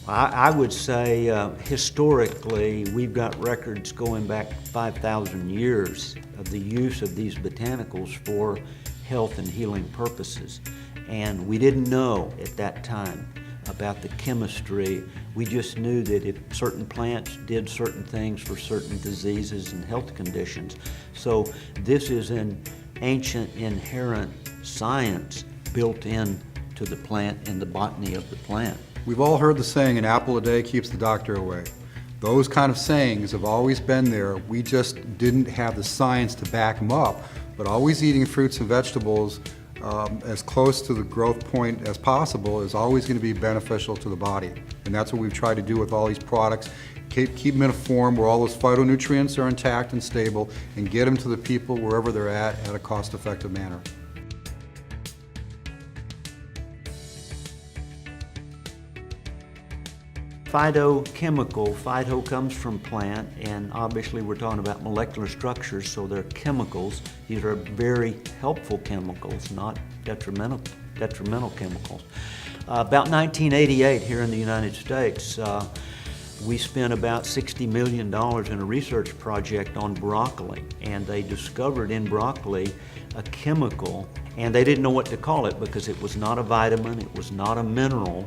I would say historically we've got records going back 5,000 years of the use of these botanicals for health and healing purposes. And we didn't know at that time about the chemistry. We just knew that if certain plants did certain things for certain diseases and health conditions. So this is an ancient inherent science built into the plant and the botany of the plant. We've all heard the saying, an apple a day keeps the doctor away. Those kind of sayings have always been there. We just didn't have the science to back them up. But always eating fruits and vegetables as close to the growth point as possible is always going to be beneficial to the body. And that's what we've tried to do with all these products. Keep them in a form where all those phytonutrients are intact and stable, and get them to the people wherever they're at a cost-effective manner. Phytochemical, phyto comes from plant, and obviously we're talking about molecular structures, so they're chemicals. These are very helpful chemicals, not detrimental chemicals. About 1988 here in the United States, we spent about $60 million in a research project on broccoli, and they discovered in broccoli a chemical, and they didn't know what to call it because it was not a vitamin, it was not a mineral,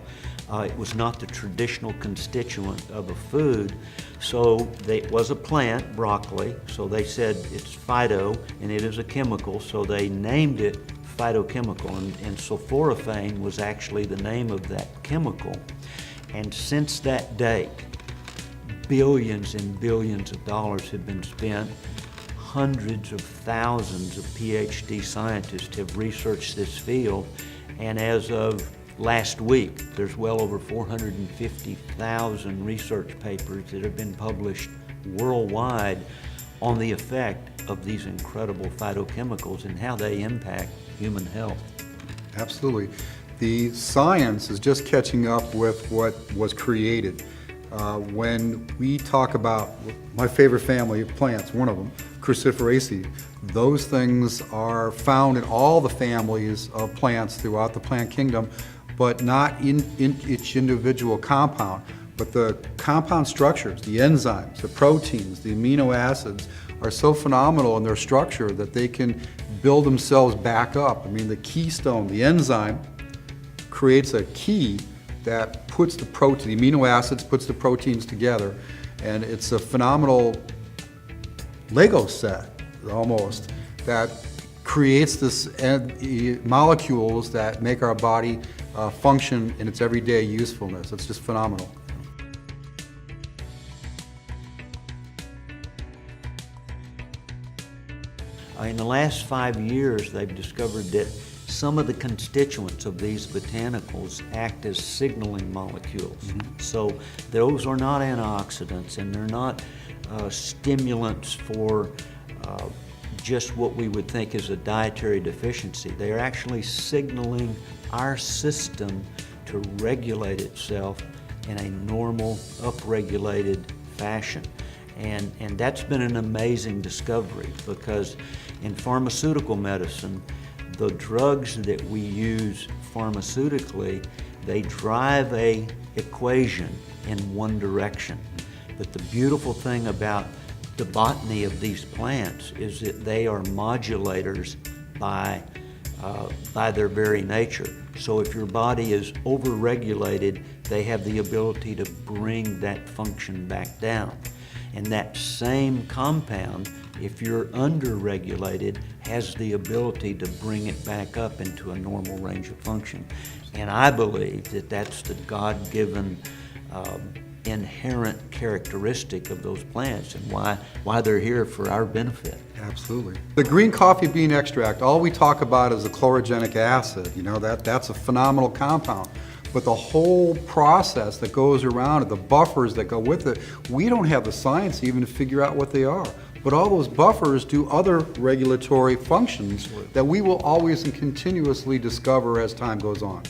it was not the traditional constituent of a food. So it was a plant, broccoli, so they said it's phyto and it is a chemical, so they named it phytochemical, and sulforaphane was actually the name of that chemical. And since that date, billions and billions of dollars have been spent. Hundreds of thousands of PhD scientists have researched this field, and as of last week, there's well over 450,000 research papers that have been published worldwide on the effect of these incredible phytochemicals and how they impact human health. Absolutely. The science is just catching up with what was created. When we talk about my favorite family of plants, one of them, Cruciferaceae, those things are found in all the families of plants throughout the plant kingdom, but not in each individual compound. But the compound structures, the enzymes, the proteins, the amino acids are so phenomenal in their structure that they can build themselves back up. I mean, the keystone, the enzyme, creates a key that puts the protein, the amino acids, puts the proteins together, and it's a phenomenal Lego set, almost, that creates this molecules that make our body function in its everyday usefulness. It's just phenomenal. In the last 5 years, they've discovered that some of the constituents of these botanicals act as signaling molecules. Mm-hmm. So those are not antioxidants, and they're not stimulants for just what we would think is a dietary deficiency. They are actually signaling our system to regulate itself in a normal, upregulated fashion. And that's been an amazing discovery, because in pharmaceutical medicine, the drugs that we use pharmaceutically, they drive an equation in one direction. But the beautiful thing about the botany of these plants is that they are modulators by their very nature. So if your body is overregulated, they have the ability to bring that function back down. And that same compound, if you're underregulated, has the ability to bring it back up into a normal range of function. And I believe that that's the God-given inherent characteristic of those plants, and why they're here for our benefit. Absolutely. The green coffee bean extract, all we talk about is the chlorogenic acid. You know, that's a phenomenal compound. But the whole process that goes around it, the buffers that go with it, we don't have the science even to figure out what they are. But all those buffers do other regulatory functions that we will always and continuously discover as time goes on.